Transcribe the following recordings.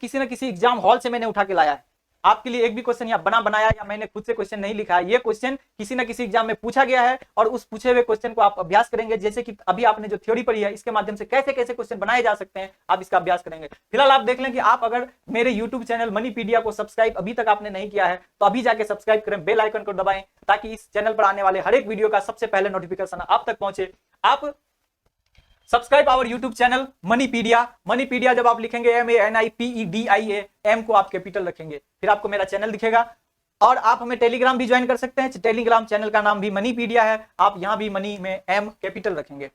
किसी ना किसी एग्जाम हॉल से मैंने उठा के लाया है। आपके लिए एक भी क्वेश्चन या बना बनाया या मैंने खुद से क्वेश्चन नहीं लिखा है, ये क्वेश्चन किसी ना किसी एग्जाम में पूछा गया है और उस पूछे हुए क्वेश्चन को आप अभ्यास करेंगे। जैसे कि अभी आपने जो थ्योरी पढ़ी है इसके माध्यम से कैसे कैसे क्वेश्चन बनाए जा सकते हैं, आप इसका अभ्यास करेंगे। फिलहाल आप देख लें कि आप अगर मेरे यूट्यूब चैनल मनीपीडिया को सब्सक्राइब अभी तक आपने नहीं किया है तो अभी जाके सब्सक्राइब करें, बेल आइकन को दबाएं ताकि इस चैनल पर आने वाले हर एक वीडियो का सबसे पहले नोटिफिकेशन आप तक पहुंचे। आप सब्सक्राइब आवर यूट्यूब चैनल मनीपीडिया। मनीपीडिया जब आप लिखेंगे MANIPEDIA, M को आप कैपिटल रखेंगे, फिर आपको मेरा चैनल दिखेगा। और आप हमें टेलीग्राम भी ज्वाइन कर सकते हैं, टेलीग्राम चैनल का नाम भी मनीपीडिया है। आप यहां भी मनी में M कैपिटल रखेंगे।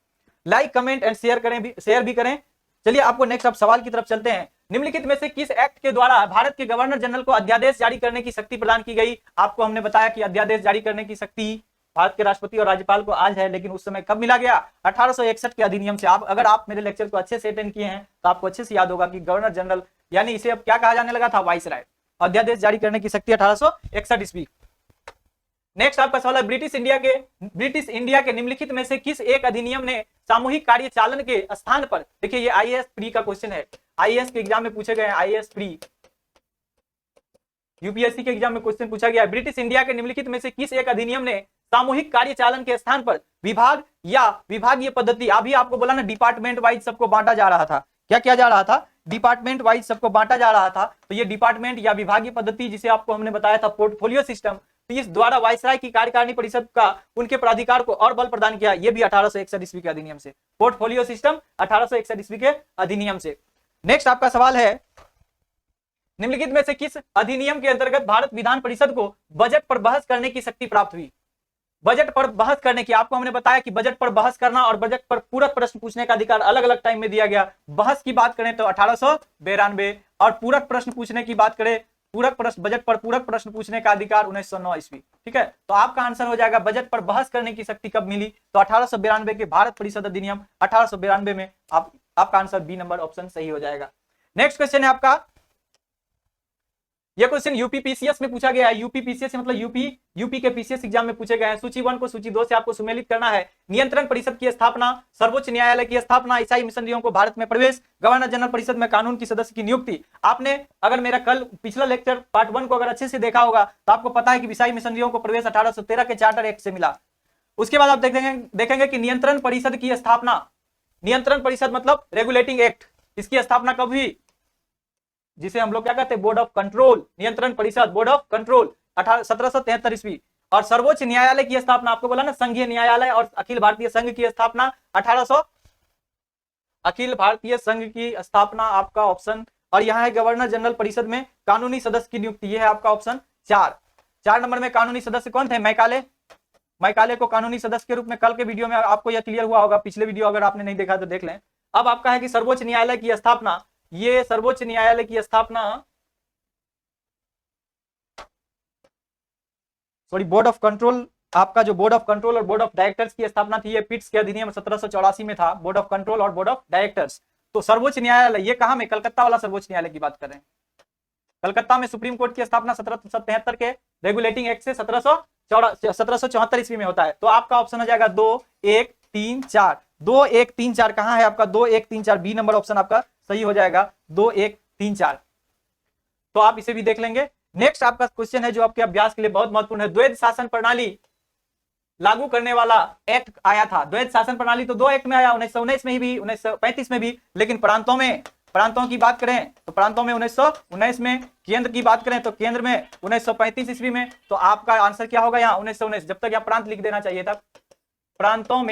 लाइक कमेंट एंड शेयर भी करें। चलिए आपको नेक्स्ट आप सवाल की तरफ चलते हैं। निम्नलिखित में से किस एक्ट के द्वारा भारत के गवर्नर जनरल को अध्यादेश जारी करने की शक्ति प्रदान की गई? आपको हमने बताया कि अध्यादेश जारी करने की शक्ति भारत के राष्ट्रपति और राज्यपाल को आज है, लेकिन उस समय कब मिला गया? 1861 के अधिनियम से। अगर आप मेरे लेक्चर को अच्छे से अटेंड किए हैं तो आपको अच्छे से याद होगा कि गवर्नर जनरल यानी इसे अब क्या कहा जाने लगा था? वाइसराय। अध्यादेश जारी करने की शक्ति 1861 ईस्वी। नेक्स्ट आपका सवाल है ब्रिटिश इंडिया के निम्नलिखित में से किस एक अधिनियम ने सामूहिक कार्य चालन के स्थान पर, देखिए ये IAS प्री का क्वेश्चन है, IAS के एग्जाम में पूछे गए हैं, IAS प्री UPSC के एग्जाम में क्वेश्चन पूछा गया है। ब्रिटिश इंडिया के निम्नलिखित में से किस एक अधिनियम ने सामूहिक कार्यचालन के स्थान पर विभाग या विभागीय पद्धति, अभी आपको बोला ना डिपार्टमेंट वाइज सबको बांटा जा रहा था, क्या किया जा रहा था? डिपार्टमेंट वाइज सबको बांटा जा रहा था। तो ये डिपार्टमेंट या विभागीय पद्धति जिसे आपको हमने बताया था पोर्टफोलियो सिस्टम, तो इस द्वारा वायसराय की कार्यकारिणी परिषद का उनके प्राधिकार को और बल प्रदान किया, ये भी 1861 ईस्वी के अधिनियम से। पोर्टफोलियो सिस्टम 1861 ईस्वी के अधिनियम से। नेक्स्ट आपका सवाल है निम्नलिखित में से किस अधिनियम के अंतर्गत भारत विधान परिषद को बजट पर बहस करने की शक्ति प्राप्त हुई? बजट पर बहस करने की, आपको हमने बताया कि बजट पर बहस करना और बजट पर पूरक प्रश्न पूछने का अधिकार अलग अलग टाइम में दिया गया। बहस की बात करें तो 1892 और पूरक प्रश्न पूछने की बात करें, पूरक प्रश्न, बजट पर पूरक प्रश्न पूछने का अधिकार 1909 ईस्वी। ठीक है, तो आपका आंसर हो जाएगा बजट पर बहस करने की शक्ति कब मिली? तो 1892 के भारत परिषद अधिनियम 1892 में। आपका आंसर बी नंबर ऑप्शन सही हो जाएगा। नेक्स्ट क्वेश्चन है आपका, यह क्वेश्चन यूपीपीसीएस में पूछा गया है। यूपीपीसीएस मतलब यूपी के पीसीएस एग्जाम में पूछे गए हैं। सूची 1 को सूची 2 से आपको सुमेलित करना है। नियंत्रण परिषद की स्थापना, सर्वोच्च न्यायालय की स्थापना, ईसाई मिशनरियों को भारत में प्रवेश, गवर्नर जनरल परिषद में कानून की सदस्य की नियुक्ति। आपने अगर मेरा कल पिछला लेक्चर पार्ट 1 को अगर अच्छे से देखा होगा तो आपको पता है कि ईसाई मिशनरियों को प्रवेश 1813 के चार्टर एक्ट से मिला। उसके बाद आप देखेंगे कि नियंत्रण परिषद की स्थापना, नियंत्रण परिषद मतलब रेगुलेटिंग एक्ट, इसकी स्थापना कब हुई? जिसे हम लोग क्या कहते हैं? Board of control. नियंत्रण परिषद, बोर्ड ऑफ कंट्रोल 1773 ईस्वी। और सर्वोच्च न्यायालय की स्थापना, आपको बोला ना संघीय न्यायालय और अखिल भारतीय संघ की स्थापना 1800, अखिल भारतीय संघ की स्थापना आपका ऑप्शन। और यहाँ है गवर्नर जनरल परिषद में कानूनी सदस्य की नियुक्ति, यह है आपका ऑप्शन 4 नंबर में। कानूनी सदस्य कौन थे? मैकाले को कानूनी सदस्य के रूप में, कल के वीडियो में आपको यह क्लियर हुआ होगा, पिछले वीडियो अगर आपने नहीं देखा तो देख लें। अब आपका है कि सर्वोच्च न्यायालय की स्थापना, ये सर्वोच्च न्यायालय की स्थापना, सॉरी बोर्ड ऑफ कंट्रोल, आपका जो बोर्ड ऑफ कंट्रोल और बोर्ड ऑफ डायरेक्टर्स की स्थापना थी, ये पिट्स के अधिनियम 1784 में था, बोर्ड ऑफ कंट्रोल और बोर्ड ऑफ डायरेक्टर्स। तो सर्वोच्च न्यायालय ये कहां में? कलकत्ता वाला सर्वोच्च न्यायालय की बात कर रहे हैं। कलकत्ता में सुप्रीम कोर्ट की स्थापना 1773 के रेगुलेटिंग एक्ट से 1774 ईस्वी में होता है। तो आपका ऑप्शन हो जाएगा 2, 1, 3, 4। 2, 1, 3, 4 कहां है आपका? 2, 1, 3, 4 बी नंबर ऑप्शन आपका सही हो जाएगा, 2, 1, 3, 4। तो आप इसे भी देख लेंगे। नेक्स्ट आपका क्वेश्चन है जो आपके अभ्यास के लिए बहुत महत्वपूर्ण है। द्वैध शासन प्रणाली लागू करने वाला एक्ट आया था। द्वैध शासन प्रणाली तो 2 एक्ट में आया, 1919 में भी, 1935 में भी। लेकिन प्रांतों की बात करें तो प्रांतों में 1919 में, केंद्र की बात करें तो केंद्र में 1935 ईस्वी में। तो आपका आंसर क्या होगा यहाँ? 1919। जब तक यहाँ प्रांत लिख देना चाहिए था। प्रांतों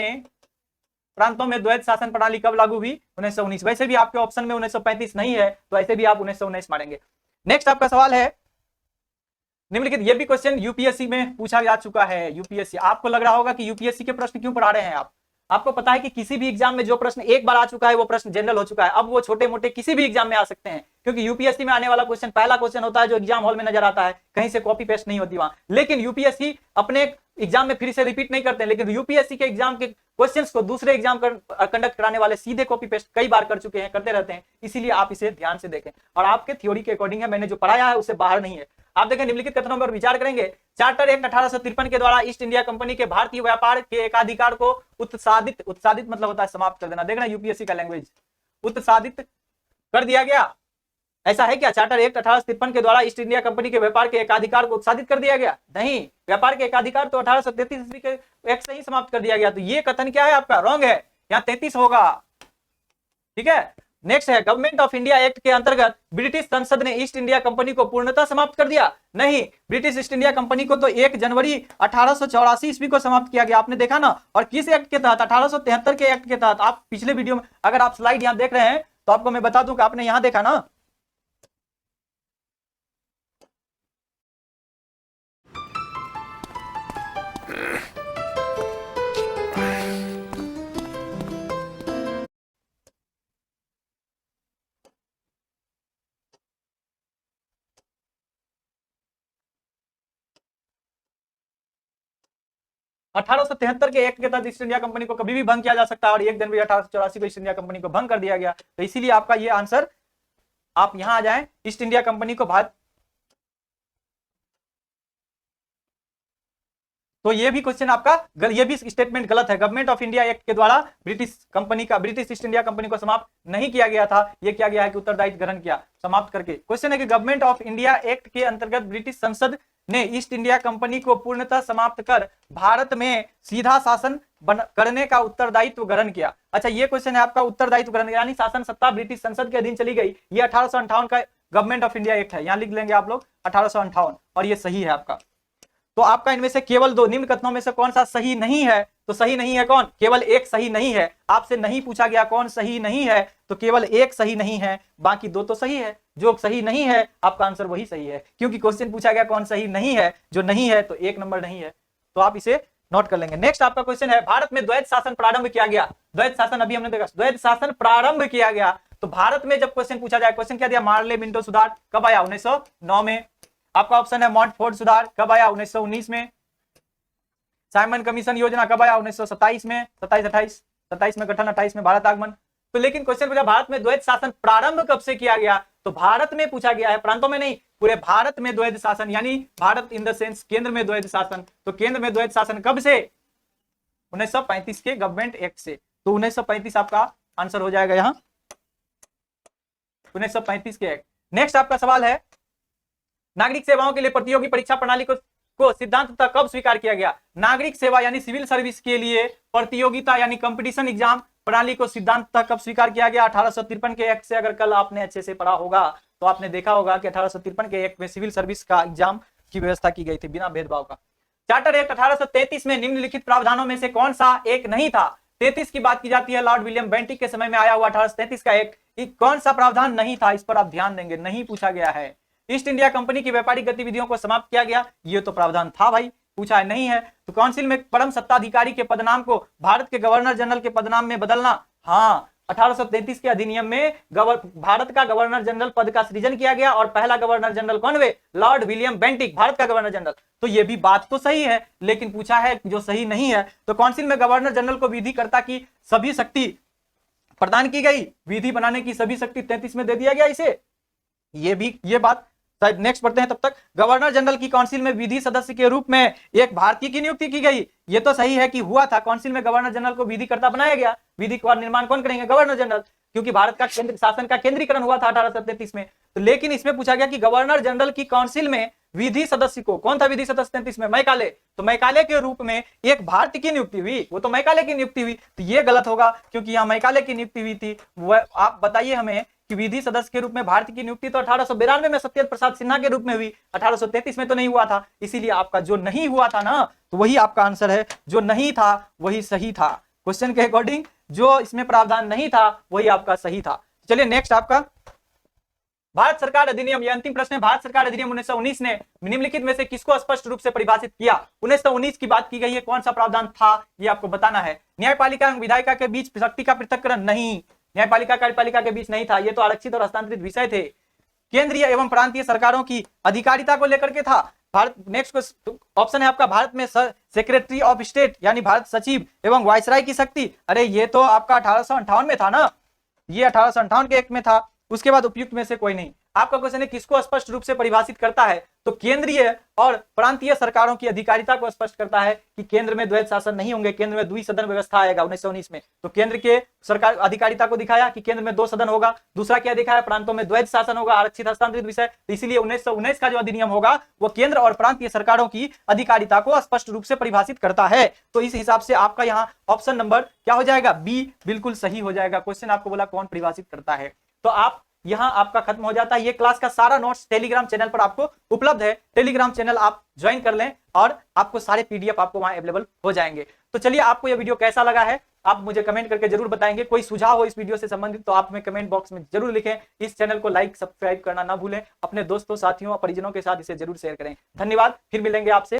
में द्वैध शासन प्रणाली कब लागू हुई? 1919। वैसे भी आपके ऑप्शन में 1935 नहीं है तो ऐसे भी आप 1919 मारेंगे। नेक्स्ट आपका सवाल है निम्नलिखित, ये भी क्वेश्चन यूपीएससी में पूछा जा चुका है। यूपीएससी, आपको लग रहा होगा कि यूपीएससी के प्रश्न क्यों पढ़ा रहे हैं आप? आपको पता है कि किसी भी एग्जाम में जो प्रश्न एक बार आ चुका है वो प्रश्न जनरल हो चुका है। अब वो छोटे मोटे किसी भी एग्जाम में आ सकते हैं, क्योंकि यूपीएससी में आने वाला क्वेश्चन पहला क्वेश्चन होता है जो एग्जाम हॉल में नजर आता है, कहीं से कॉपी पेस्ट नहीं होती वहां। लेकिन यूपीएससी अपने एग्जाम में फिर से रिपीट नहीं करते हैं, लेकिन यूपीएससी के एग्जाम के क्वेश्चंस को दूसरे एग्जाम कंडक्ट कराने वाले सीधे कॉपी पेस्ट कई बार कर चुके हैं, करते रहते हैं। इसीलिए आप इसे ध्यान से देखें और आपके थ्योरी के अकॉर्डिंग है, मैंने जो पढ़ाया है उससे बाहर नहीं है। आप देखें निम्नलिखित कथनों पर विचार करेंगे। चार्टर एक्ट 1853 के द्वारा ईस्ट इंडिया कंपनी के भारतीय व्यापार के एकाधिकार को उत्सादित मतलब होता है समाप्त कर देना। देखना यूपीएससी का लैंग्वेज, उत्सादित कर दिया गया। ऐसा है क्या? चार्टर एक्ट 1853 के द्वारा ईस्ट इंडिया कंपनी के व्यापार के एकाधिकार को उत्साहित कर दिया गया? नहीं, व्यापार के एकाधिकार तो 1833 ईस्वी के एक्ट से ही समाप्त कर दिया गया। तो ये कथन क्या है आपका? रॉन्ग है, यहाँ 33 होगा। ठीक है, नेक्स्ट है, गवर्नमेंट ऑफ इंडिया एक्ट के अंतर्गत ब्रिटिश संसद ने ईस्ट इंडिया कंपनी को पूर्णतः समाप्त कर दिया? नहीं, ब्रिटिश ईस्ट इंडिया कंपनी को तो 1 जनवरी 1884 ईस्वी को समाप्त किया गया। आपने देखा ना, और किस एक्ट के तहत? 1873 के एक्ट के तहत। आप पिछले वीडियो में अगर आप स्लाइड यहाँ देख रहे हैं तो आपको मैं बता दूं कि आपने यहाँ देखा ना, अठारह के एक्ट के तहत ईस्ट इंडिया कंपनी को कभी भी भंग किया जा सकता है, और 1 जनवरी 1884 को ईस्ट इंडिया कंपनी को भंग कर दिया गया। तो इसीलिए आपका ये आंसर, आप यहां आ जाएं, ईस्ट इंडिया कंपनी को भारत। तो ये भी क्वेश्चन आपका ये भी स्टेटमेंट गलत है। गवर्नमेंट ऑफ इंडिया एक्ट के द्वारा ब्रिटिश ईस्ट इंडिया कंपनी को समाप्त नहीं किया गया था। ये किया गया है कि उत्तरदायित्व ग्रहण किया समाप्त करके। क्वेश्चन है कि गवर्नमेंट ऑफ इंडिया एक्ट के अंतर्गत ब्रिटिश संसद ने ईस्ट इंडिया कंपनी को पूर्णतः समाप्त कर भारत में सीधा शासन करने का उत्तरदायित्व ग्रहण किया। अच्छा, ये क्वेश्चन है आपका, उत्तरदायित्व ग्रहण यानी शासन सत्ता ब्रिटिश संसद के अधीन चली गई। ये 1858 का गवर्नमेंट ऑफ इंडिया एक्ट है, यहाँ लिख लेंगे आप लोग 1858, और ये सही है आपका। तो आपका इनमें से केवल 2 निम्न कथनों में से कौन सा सही नहीं है? तो सही नहीं है कौन? केवल एक सही नहीं है। आपसे नहीं पूछा गया कौन सही नहीं है, तो केवल एक सही नहीं है, बाकी 2 तो सही है। जो सही नहीं है आपका आंसर वही सही है, क्योंकि क्वेश्चन पूछा गया कौन सही नहीं है, जो नहीं है तो 1 नंबर नहीं है। तो आप इसे नोट कर लेंगे। नेक्स्ट आपका क्वेश्चन है, भारत में द्वैध शासन प्रारंभ किया गया? द्वैध शासन अभी हमने देखा, द्वैध शासन प्रारंभ किया गया। तो भारत में जब क्वेश्चन पूछा जाए, क्वेश्चन क्या दिया? मार्ले मिंटो सुधार कब आया? 1909 में। आपका ऑप्शन है मॉन्टफोर्ड सुधार कब आया? 1919 में। साइमन कमीशन योजना कब आया? 1927 में। 27 में गठन, 28 में भारत आगमन। तो लेकिन क्वेश्चन पूछा भारत में द्वैध शासन प्रारंभ कब से किया गया? तो भारत में पूछा गया है, प्रांतों में नहीं, पूरे भारत में द्वैध शासन, यानी भारत इन द सेंस केंद्र में द्वैध शासन। तो केंद्र में द्वैध शासन कब से? 1935 के गवर्नमेंट एक्ट से। तो 1935 आपका आंसर हो जाएगा यहाँ, 1935 के एक्ट। नेक्स्ट आपका सवाल है, नागरिक सेवाओं के लिए प्रतियोगी परीक्षा प्रणाली को सिद्धांततः कब स्वीकार किया गया? नागरिक सेवा यानी सिविल सर्विस के लिए प्रतियोगिता यानी कंपटीशन एग्जाम प्रणाली को सिद्धांततः कब स्वीकार किया गया? 1853 के एक्ट से। अगर कल आपने अच्छे से पढ़ा होगा तो आपने देखा होगा कि 1853 के एक्ट में सिविल सर्विस का एग्जाम की व्यवस्था की गई थी बिना भेदभाव का। चार्टर एक्ट 1833 में निम्नलिखित प्रावधानों में से कौन सा एक नहीं था? 33 की बात की जाती है, लॉर्ड विलियम बेंटिक के समय में आया हुआ 1833 का एक्ट। कौन सा प्रावधान नहीं था? इस पर आप ध्यान देंगे, नहीं पूछा गया है। ईस्ट इंडिया कंपनी की व्यापारिक गतिविधियों को समाप्त किया गया, ये तो प्रावधान था भाई, पूछा है नहीं है। तो काउंसिल में परम सत्ताधिकारी के पदनाम को भारत के गवर्नर जनरल के पदनाम में बदलना, हाँ, 1833 के अधिनियम में भारत का गवर्नर जनरल पद का सृजन किया गया, और पहला गवर्नर जनरल कौन हुए? लॉर्ड विलियम बेंटिक, भारत का गवर्नर जनरल। तो ये भी बात तो सही है, लेकिन पूछा है जो सही नहीं है। तो काउंसिल में गवर्नर जनरल को विधिकर्ता की सभी शक्ति प्रदान की गई, विधि बनाने की सभी शक्ति 33 में दे दिया गया इसे। ये बात शायद नेक्स्ट पढ़ते हैं। तब तक गवर्नर जनरल की काउंसिल में विधि सदस्य के रूप में एक भारतीय की नियुक्ति की गई। ये तो सही है कि हुआ था, काउंसिल में गवर्नर जनरल को विधिकर्ता बनाया गया। विधि का निर्माण कौन करेंगे? गवर्नर जनरल, क्योंकि भारत का केंद्र शासन का केंद्रीकरण हुआ था 1833 में। तो लेकिन इसमें पूछा गया कि गवर्नर जनरल की काउंसिल में विधि सदस्य को, कौन था विधि सदस्य 33 में? मैकाले। तो मैकाले के रूप में एक भारतीय की नियुक्ति हुई, वो तो मैकाले की नियुक्ति हुई। तो ये गलत होगा, क्योंकि यहाँ मैकाले की नियुक्ति हुई थी। आप बताइए हमें कि विधि सदस्य के रूप में भारतीय की नियुक्ति तो 1892 में सत्येंद्र प्रसाद सिन्हा के रूप में हुई, 1833 में तो नहीं हुआ था। इसीलिए आपका जो नहीं हुआ था ना, तो वही आपका आंसर है, जो नहीं था वही सही था। क्वेश्चन के अकॉर्डिंग जो इसमें प्रावधान नहीं था वही आपका सही था। चलिए नेक्स्ट आपका भारत सरकार अधिनियम, ये अंतिम प्रश्न है। भारत सरकार अधिनियम 1919 ने निम्नलिखित में से किसको स्पष्ट रूप से परिभाषित किया? 1919 की बात की गई है, कौन सा प्रावधान था ये आपको बताना है। न्यायपालिका एवं विधायिका के बीच शक्ति का पृथक्करण नहीं, न्यायपालिका कार्यपालिका के बीच नहीं था, ये तो आरक्षित और हस्तांतरित विषय थे। केंद्रीय एवं प्रांतीय सरकारों की अधिकारिता को लेकर के था। भारत, नेक्स्ट ऑप्शन है आपका, भारत में सेक्रेटरी ऑफ स्टेट यानी भारत सचिव एवं वायसराय की शक्ति। अरे ये तो आपका 1858 में था ना, ये 1858 के एक्ट में था। उसके बाद उपयुक्त में से कोई नहीं। आपका क्वेश्चन है किसको स्पष्ट रूप से परिभाषित करता है, तो केंद्रीय और प्रांतीय सरकारों की अधिकारिता को स्पष्ट करता है कि केंद्र में द्वैध शासन नहीं होंगे, केंद्र में द्विसदन व्यवस्था आएगा 1919 में। तो केंद्र के सरकार अधिकारिता को दिखाया कि केंद्र में 2 सदन होगा। दूसरा क्या दिखाया, प्रांतों में द्वैध शासन होगा, आरक्षित हस्तांतरित विषय। तो इसीलिए 1919 का जो अधिनियम होगा वो केंद्र और प्रांतीय सरकारों की अधिकारिता को स्पष्ट रूप से परिभाषित करता है। तो इस हिसाब से आपका यहाँ ऑप्शन नंबर क्या हो जाएगा, बी बिल्कुल सही हो जाएगा। क्वेश्चन आपको बोला कौन परिभाषित करता है। तो आप यहां आपका खत्म हो जाता है। ये क्लास का सारा नोट्स टेलीग्राम चैनल पर आपको उपलब्ध है। टेलीग्राम चैनल आप ज्वाइन कर लें और आपको सारे पीडीएफ आपको वहां अवेलेबल हो जाएंगे। तो चलिए, आपको ये वीडियो कैसा लगा है आप मुझे कमेंट करके जरूर बताएंगे। कोई सुझाव हो इस वीडियो से संबंधित तो आप हमें कमेंट बॉक्स में जरूर लिखें। इस चैनल को लाइक सब्सक्राइब करना ना भूलें। अपने दोस्तों, साथियों और परिजनों के साथ इसे जरूर शेयर करें। धन्यवाद, फिर मिलेंगे आपसे।